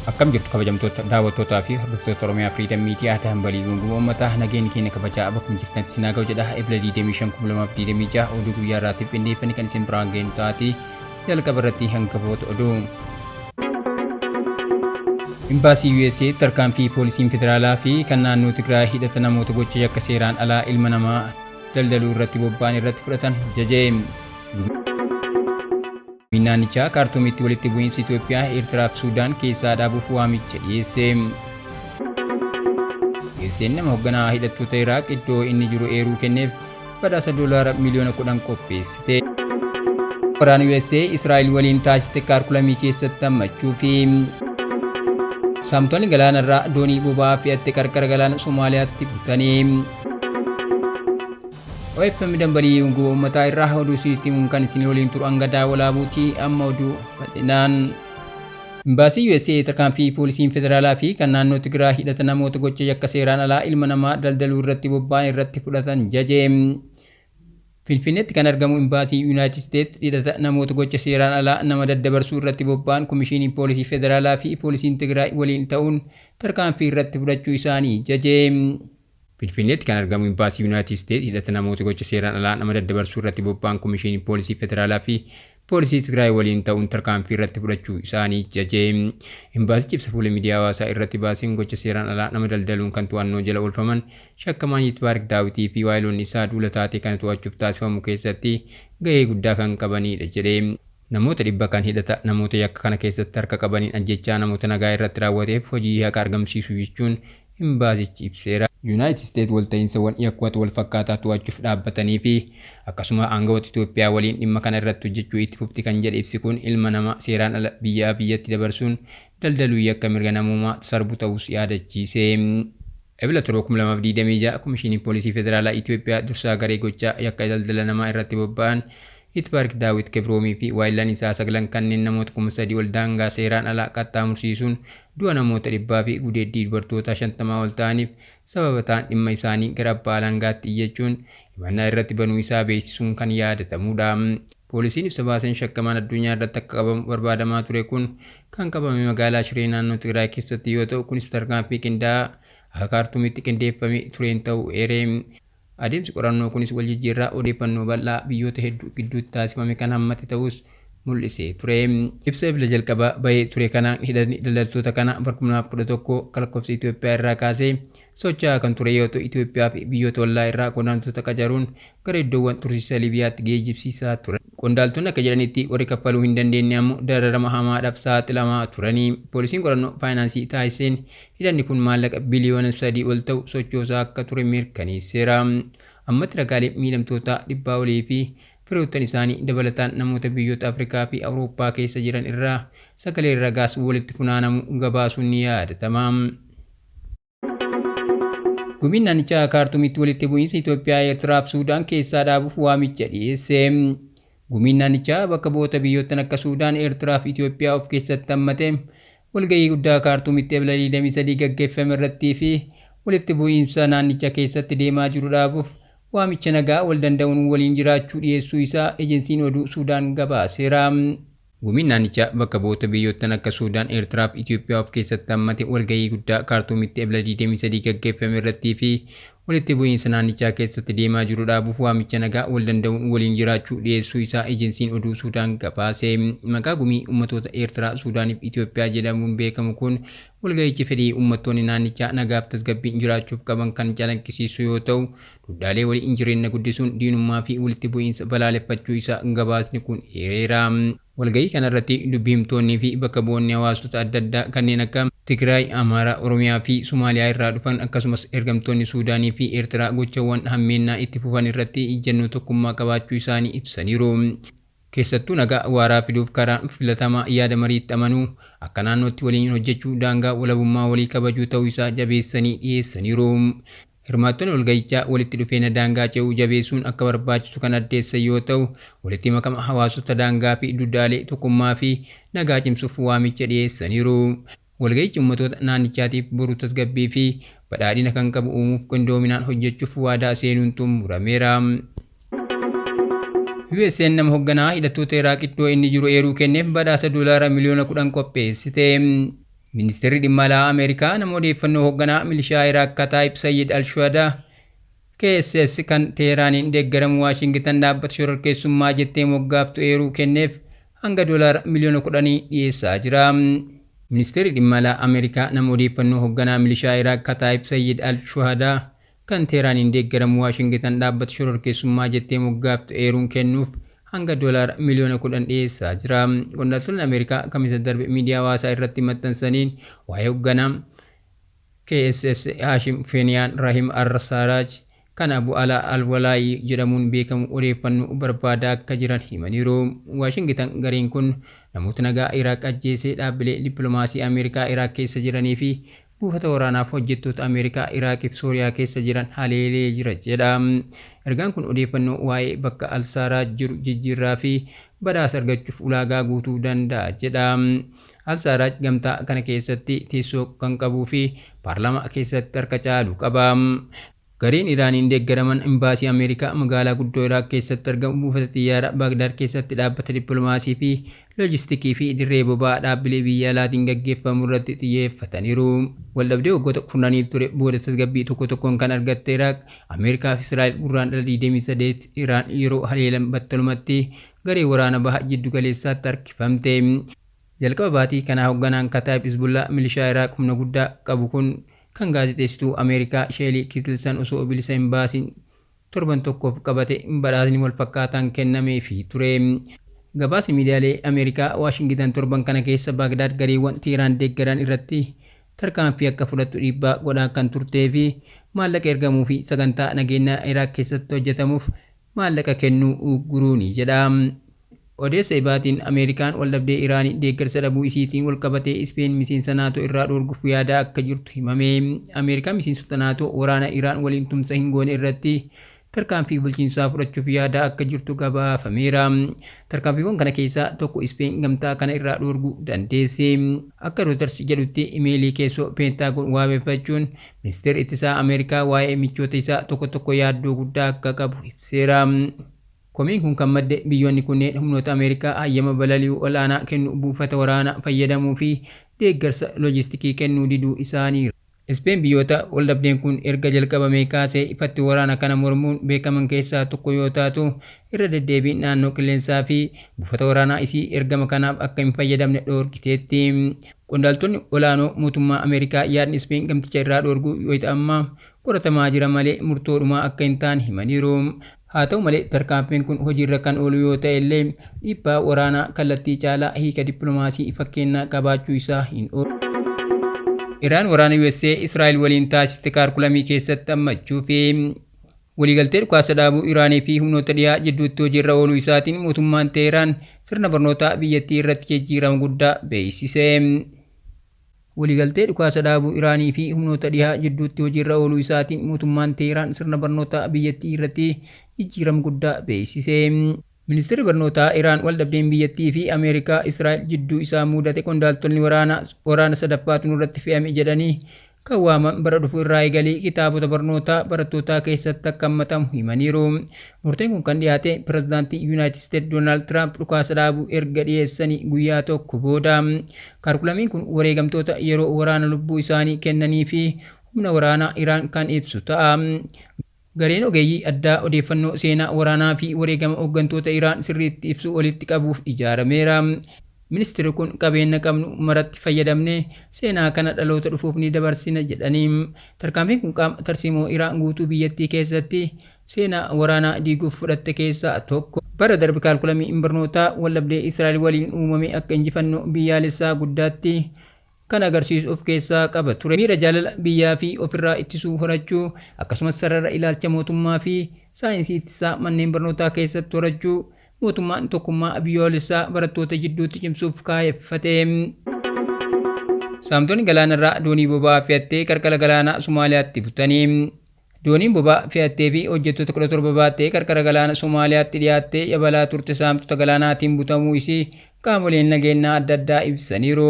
Akkam jirtu kabajamtoota daawwattootaa fi hordoftoota Oromiyaa Freedom Media ta'an balii gungumoo uummataa nageenyi keenya kabajaa bakkuma jirtanitti sinaa ga'u jedha. Ebila 25,2026 oduu guyyaa irraatiif qindeeffame kan isin biraan ga'u taati. Jalqaba irratti hangafoota oduu. Imbaasii USA tarkaanfii poolisiin federaalaa fi kan naannoo Tigraay hidhata namoota gocha yakka seeraan alaa ilma namaa daldaluu irratti bobba'an irratti fudhatan jaje. Naannichaa kaartuumitti walitti bu'iinsa Itoophiyaa, Eertiraa fi Suudaan keessaa dhaabuuf waamicha dhiyeesse. USA'n nama hoogganaa hidhattoota Iraaq iddoo inni jiru eeruu kenneef badhaasa $10 miliyoona qopheessite. Waraana USA Israa'el waliin taasiste kaarkulamii keessatti hammachuu fi saamtonni galaanarraa doonii boba'aa fe'atte qarqara galaana Somaaliyaatti butanii. OFM dambalii gungumoo uummataa irraa oduu sitti kan isin waliin turu hanga walaabuutii amma oduu bal'inaan. Imbaasii USA tarkaanfii poolisiin federaalaa fi kan naannoo Tigraay hidhata namoota gocha yakka seeraan alaa ilma namaa daldaluu irratti bobba'an irratti fudhatan jaje. Finfinneetti kan argamu imbaasii United States hidhata namoota gocha seeraan alaa nama daddabarsuu irratti bobba'an komishinii poolisii federaalaa fi poolisiin Tigraay waliin ta'uun tarkaanfii irratti fudhachuu isaanii jaje. Finfinneetti kan argamu imbaasii United States hidhata namoota gocha seeraan alaa nama daddabarsuu irratti bobba'an komishinii poolisii federaalaa fi poolisii Tigraay waliin ta'uun tarkaanfii irratti fudhachuu isaanii jaje. Imbaasichi ibsa fuula miidiyaa hawaasaa irratti baaseen gocha seeraan alaa nama daldaluun kan to'annoo jala oolfaman shakkamaan Yitbaarik Daawitii fi waayiloonni isaa duula taatee kan to'achuuf taasifamu keessatti gahee guddaa kan qabanidha jedhe. Namoota dhibba kan hidhata namoota yakka kana keessatti harka qabaniin ajjechaa namoota nagaa irratti raawwateef hojii haqa argamsiisuu jechuun imbaasichi ibseera. United States walta'iinsawwan yakkoota wal fakkaataa to'achuuf dhaabbatanii fi akkasuma aangawoota Itoophiyaa waliin dhimma kana irratti hojjechuu itti fufti kan jedhe ibsi kun ilma namaa seeraan ala biyyaa biyyatti dabarsuun daldaluu yakka mirga namummaa sarbu ta'us yaadachiise. Ebila 2026 komishinii poolisii federaalaa Itoophiyaa dursaa garee gochaa yakka daldala namaa irratti bobba'an Yitbaarik Daawit Kebroomii fi waayilaan isaa 9 kanneen namoota 3,000 ol daangaa seeraan alaa qaxxaamursiisuun du'a namoota 100 fi gudeeddii dubartoota 50 ol ta'aniif sababa ta'an dhimma isaanii gara abbaa alangaatti iyyachuun himannaa irratti banuu isaa beeksisuun kan yaadatamudha. Poolisiin ibsa baaseen shakkamaan addunyaa irratti akka qabamu barbaadamaa ture kun kan qabame magaalaa Shiree naannoo Tigraay keessatti yoo ta'u kunis tarkaanfii qindaa'aa akka kaartuumitti qindeeffamee tureen ta'uu eeree. Adeemsi qorannoo kunis wal jijjiirraa odeeffannoo bal'aa biyyoota hedduu gidduutti taasifame kan hammate ta'us mul'isee ture. Ibsa ebila jalqabaa bahee ture kanaan hidhatni daldaltoota kana bara 2011 lakkoofsa Itoophiyaa irraa kaasee socho'aa kan ture yoo ta'u Itoophiyaa fi biyyoota ollaa irraa qondaaltota qacaruun gara iddoowwan tursiisa Libiyaatti geejjibsiisaa turan. Qondaaltonni akka jedhanitti warri kaffaluu hin dandeenye ammoo dararama hamaadhaaf saaxilamaa turanii. Poolisiin qorannoo faayinaansii taasiseen hidhanni kun maallaqa biliyoona 3 ol ta'u sochoosaa akka ture mirkaneesseera. Ammatti ragaalee miidhamtoota 100 olii fi firoottan isaanii dabalataan namoota biyyoota Afrikaa fi Awurooppaa keessa jiran irraa sagalee ragaas walitti funaanamu gabaasuun ni yaadatama. Gumiin naannichaa kaartuumitti walitti bu'iinsa Itoophiyaa, Eertiraa fi Suudaan keessaa dhaabuuf waamicha dhiyeesse. Gumiin naannichaa bakka bu'oota biyyoottan akka Suudaan, Eertiraa fi Itoophiyaa of keessatti hammate walgahii guddaa kaartuumitti ebila 23 gaggeeffame irrattii fi walitti bu'iinsa naannicha keessatti deemaa jiru dhaabuuf waamicha nagaa wal danda'uun waliin jiraachuu dhiyeessuu isaa ejensiin oduu Suudaan gabaaseera. Gumiin naannichaa bakka bu'oota biyyoottan akka Suudaan, Eertiraa fi Itoophiyaa of keessatti hammate walgahii guddaa kaartuumitti ebila 23 gaggeeffame irrattii fi walitti bu'iinsa naannichaa keessatti deemaa jiru dhaabuuf waamicha nagaa wal danda'uun waliin jiraachuu dhiyeessuu isaa ejensiin oduu Suudaan gabaase. Maqaa gumii uummattoota Eertiraa, Suudaanii fi Itoophiyaa jedhamuun beekamu kun walgahichi fedhii uummattoonni naannichaa nagaaf tasgabbiin jiraachuuf qaban kan calaqqisiisu yoo ta'u duudhaalee waliin jireenya guddisuun diinummaa fi walitti bu'iinsa balaaleffachuu isaa gabaasni kun eereera. Walgahii kanarratti dubbiimtoonnii fi bakka bu'oonni hawaasota adda addaa kanneen akka Tigraay, Amaaraa, Oromiyaa fi Somaaliyaa irraa dhufan akkasumas ergamtoonni Suudaanii fi Eertiraa gochawwan hammeennaa itti fufan irratti ejjennoo tokkummaa qabaachuu isaanii ibsaniiru. Keessattuu nagaa waaraa fiduuf karaan filatamaa yaada mariitti amanuu akka naannootti waliin hojjechuu daangaa walabummaa walii kabajuu ta'uu isaa jabeessanii dhiyeessaniiru. Hirmaattonni walgahichaa walitti dhufeenya daangaa ce'uu jabeessuun akka barbaachisu kan addeessan yoo ta'u walitti makama hawaasota daangaa fi duudhaalee tokkummaa fi nagaa cimsuuf waamicha dhiyeessaniiru. Walgahichi uummattoota naannichaatiif boruu tasgabbii fi badhaadhina kan qabu uumuuf qindoominaan hojjechuuf waadaa seenuun xumurameera. USA'n nama hoogganaa hidhattoota Iraaq iddoo inni jiru eeruu kenneef badhaasa $10 miliyoona qopheessite. Ministeerri dhimma alaa Ameerikaa nama odeeffannoo hoogganaa milishaa Iraaq Kataayib Sayyid Al-Shuhadaa KSS kan Teeraaniin deeggaramu Waashingitan dhaabbata shororkeessummaa jettee moggaaftu eeruu kenneef hanga $10 miliyoona dhiyeessaa jira. Ministeerri dhimma alaa Ameerikaa nama odeeffannoo hoogganaa milishaa Iraaq Kataayib Sayyid Al-Shuhadaa kan Teeraaniin deeggaramu Waashingitan dhaabbata shororkeessummaa jettee moggaaftu eeruun kennuuf hanga $10 miliyoona dhiyeessaa jira. Qondaaltonni Ameerikaa kamisa darbe miidiyaa hawaasaa irratti maxxansaniin waa'ee hoogganaa KSS Hashim Feniyaan Rahim Al-Sarraj kan Abu Alaa Al-Walaayi jedhamuun beekamu odeeffannoo barbaadaa akka jiran himaniiru. Waashingitan gareen kun namoota nagaa Iraaq ajjeesee dhaabbilee dippiloomaasii Ameerikaa Iraaq keessa jiranii fi buufata waraanaaf hojjettoota Ameerikaa Iraaqii fi Sooriyaa keessa jiran haleelee jira jedha. Ergaan kun odeeffannoo waa'ee bakka Al-Sarraj jiru jijjiirraa fi badhaasa argachuuf ulaagaa guutuu danda'a jedha. Al-Sarraj gamtaa kana keessatti teessoo kan qabuu fi paarlaamaa keessatti harka caalu qaba. Gareen Iraaniin deeggaraman imbaasii Ameerikaa magaalaa guddoo Iraaq keessatti argamu buufata xiyyaaraa Baagdaad keessatti dhaabbata dippiloomaasii fi loojistikii fi dirree boba'aa dhaabbilee biyya alaatiin gaggeeffamu irratti xiyyeeffataniiru. Waldhabdee waggoota kurnaniif ture booda tasgabbii tokko tokkoon kan argatte Iraaq Ameerikaa fi Israa'el gurraandhala 28 Iraan yeroo haleelan battalumatti garee waraana baha jiddu galeessaatti harkifamte. Jalqaba baatii kanaa hoogganaan Kataayib Hizbullaa milishaa Iraaq humna guddaa qabu kun kan gaazexeessituu Ameerikaa Sheelii Kitilsan osoo bilisa hin baasin torban tokkoof qabate badhaasni wal fakkaataan kennameefii ture. Gabaasni miidiyaalee Ameerikaa Waashingitan torban kana keessa Baagdaad gareewwan Teeraan deeggaran irratti tarkaanfii akka fudhattu dhiibbaa godhaa kan turtee fi maallaqa ergamuu fi sagantaa nageenyaa Iraaq keessatti hojjetamuuf maallaqa kennuu guruuni jedha. Odeessa ibaatiin Ameerikaan waldhabdee Iraanii deeggarsa dhabuu isiitiin walqabatee Ispeen miseensa naatoo irraa dhoorguuf yaadaa akka jirtu himame. Ameerikaan miseensota naatoo waraana Iraan waliin tumsa hin goone irratti tarkaanfii bulchiinsaa fudhachuuf yaadaa akka jirtu gabaafameera. Tarkaanfiiwwan kana keessaa tokko Ispeen gamtaa kana irraa dhoorguu dandeesse. Akka Reuters jedhutti imeelii keessoo Peentaagoon waabeffachuun ministeerri ittisaa Ameerikaa waa'ee michoota isaa tokko tokko yaaddoo guddaa akka qabu ibseera. Komiin kun kan madde biyyoonni kunneen humnoota Ameerikaa hayyama balali'uu olaanaa kennu buufata waraanaa fayyadamuu fi deeggarsa loojistikii kennuu diduu isaanii. Ispeen biyyoota waldhabdeen kun erga jalqabamee kaasee ifatti waraana kana mormuun beekaman keessaa tokko yoo taatu irra deddeebiin naannoo qilleensaa fi buufata waraanaa isii ergama kanaaf akka hin fayyadamne dhoorkiteetti. Qondaaltonni olaanoo mootummaa Ameerikaa yaadni Ispeen gamticha irraa dhoorguu yoo ta'amma qoratamaa jira malee murtoodhumaa akka hin taane himaniiru. Haa ta'u malee tarkaanfiin kun hojiirra kan oolu yoo ta'e illee dhiibbaa waraanaa kallattii caalaa hiika dippiloomaasii fakkeenyaa qabaachuu isaa hin oolu. Iraan waraana USA Israa'el waliin taasiste kaarkulamii keessatti hammachuu fi waliigaltee dhukaasa dhaabuu Iraanii fi humnoota dhiyaa jidduutti hojiirra ooluu isaatiin mootummaan Teheraan sirna barnootaa biyyattii irratti jijjiirama guddaa beeksise. Waliigaltee dhukaasa dhaabuu Iraanii fi humnoota dhiyaa jidduutti hojiirra ooluu isaatiin mootummaan Teheraan sirna barnootaa biyyattii irratti jijjiirama guddaa beeksise. Ministeerri barnootaa Iraan waldhabdeen biyyattii fi Ameerikaa Israa'el jidduu isaa mudate qondaaltonni waraana sadaffaatu nurratti fe'ame jedhanii kan waaman bara dhufu irraa eegalee kitaabota barnootaa barattootaa keessatti akka hammatamu himaniiru. Murteen kun kan dhiyaate pirezidaantii Yuunaayitid Isteetsi Doonaald Tiraamp dhukaasa dhaabuu erga dhiyeessanii guyyaa tokko booda. Kaarkulamiin kun wareegamtoota yeroo waraana lubbuu isaanii kennanii fi humna waraanaa Iraan kan ibsu ta'a. Gareen ogeeyyii addaa odeeffannoo seenaa waraanaa fi wareegama hooggantoota Iraan sirriitti ibsu walitti qabuuf ijaarameera. Ministeerri kun qabeenya qabnu maratti fayyadamnee seenaa kana dhaloota dhufuuf ni dabarsina jedhanii. Tarkaanfiin kun qaama tarsiimoo Iraan guutuu biyyattii keessatti seenaa waraanaa diiguuf fudhatte keessaa tokko. Bara darbe kaalkulamii barnootaa waldhabdee Israa'el waliin uumame akka injifannoo biyyaalessaa guddaatti kan agarsiisu of keessaa qaba ture. Miira jaalala biyyaa fi ofirraa ittisuu horachuu akkasumas sarara ilaalcha mootummaa fi saayinsii ittisaa manneen barnootaa keessatti horachuu mootummaan tokkummaa biyyoolessaa barattoota jidduutti cimsuuf kaayeffate. Saamtonni galaanarraa doonii boba'aa fe'attee qarqara galaanaa Somaaliyaatti butanii. Dooniin boba'aa fe'attee fi hojjettoota 17 baattee qarqara galaana Somaaliyaatti dhiyaattee yabalaa turte saamtota galaanaatiin butamuu isii qaamoleen nageenyaa adda addaa ibsaniiru.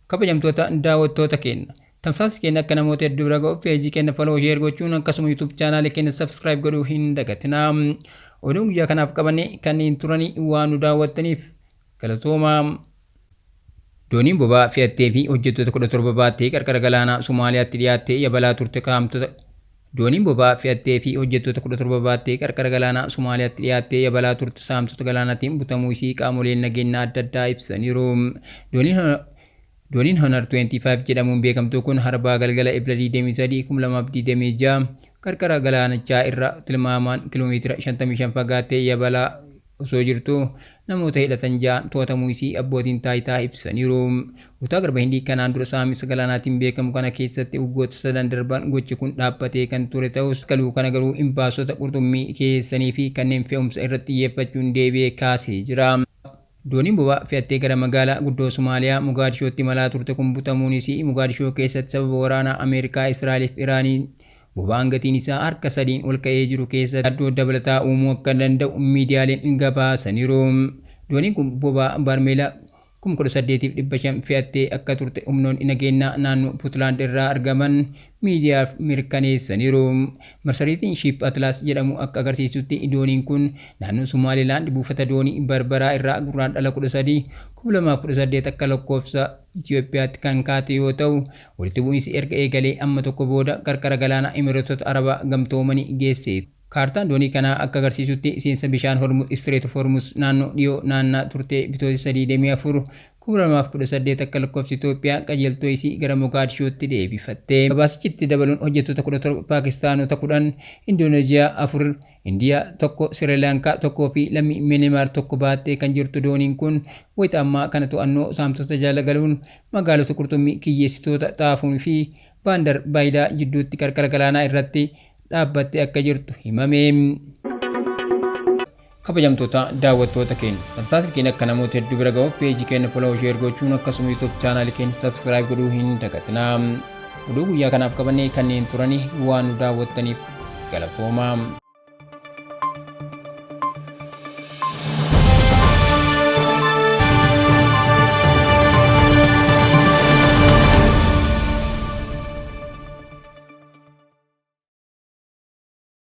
Kabajamtoota daawwattoota keenya tamsaasa keenya akka namoota hedduu bira ga'uuf peejii keenya follow share gochuun akkasuma YouTube chaanaalii keenya subscribe godhuu hin dagatinaa. Oduun guyyaa kanaaf qabannee kanneen turanii waan nu daawwattaniif galatoomaa. Dooniin boba'aa fe'attee fi hojjettoota 17 baattee qarqara galaanaa Somaaliyaatti dhiyaattee yabalaa turte qaamtota Dooniin boba'aa fe'attee fi hojjettoota 17 baattee qarqara galaanaa Somaaliyaatti dhiyaattee yabalaa turte saamtota galaanaatiin butamuu isii qaamoleen nageenyaa adda addaa ibsaniiru. Dooniin Honor 25 jedhamuun beekamtu kun harbaa galgala Ebla 23 2026 qarqara galaanichaa irra tilmaamaan kiiloomeetira 55 fagaattee yabalaa osoo jirtu namoota hidhatan ja'an to'atamuu isii abbootiin taayitaa ibsaniiru. Kutaa Garba Hindii kanaan dura saamicha galaanaatiin beekamu kana keessatti waggoota 3 darban gochi kun dhaabbatee kan ture ta'us kaluu kana garuu imbaasota qurxummii keessanii fi kanneen fe'umsa irratti xiyyeeffachuun deebi'ee kaasee jira. Dooniin boba'aa fe'attee gara magaalaa guddoo Somaaliyaa Mogaadishootti malaa turte kun butamuunis Mogaadishoo keessatti sababa waraanaa Ameerikaa, Israa'eel fi Iraaniin boba'aan gatiin isaa harka 3 ol ka'ee jiru keessatti addoo dabalataa uumuu akka danda'u miidiyaaleen gabaasaniiru. Dooniin kun boba'aa barmeela 18,500 fe'attee akka turte humnoonni nageenyaa naannoo Puutlaand irraa argaman miidiyaaf mirkaneessaniiru. Marsariitiin Ship Atlas jedhamu akka agarsiisutti dooniin kun naannoo Somaalilaand buufata doonii Barbaraa irraa guraandhala 13 2018 akka lakkoofsa Itoophiyaatti kan kaate yoo ta'u walitti bu'iinsi erga eegalee amma tokko booda qarqara galaana Imireetota Arabaa gamtoomanii geesse. Kaartaan doonii kanaa akka agarsiisutti seensa bishaan Hormuz Strait of Hormuz naannoo dhiyoo naannaa turtee bitootessa 24 2018 akka lakkoofsa Itoophiyaa qajeeltoo isii gara Mogaadishootti deebifatte. Gabaasichitti dabaluun hojjettoota 17 Paakistaanota 10 Indooneeziyaa 4 Indiyaa 1 Sirilankaa 1 fi lammii Myanmar 1 baattee kan jirtu dooniin kun wayita ammaa kana to'annoo saamtota jala galuun magaalota qurxummii kiyyeessitoota Xaafuun fi Baandar Baayidaa jidduutti qarqara galaanaa irratti dhaabbattee akka jirtu himame. Kabajamtoota daawwattoota keenya tamsaasa keenya akka namoota hedduu bira ga'uuf peejii keenya follow share gochuun akkasuma YouTube channel keenya subscribe godhuu hin dagatinaa. Oduu guyyaa kanaaf qabannee kanneen turanii waan nu daawwattaniif galatoomaa.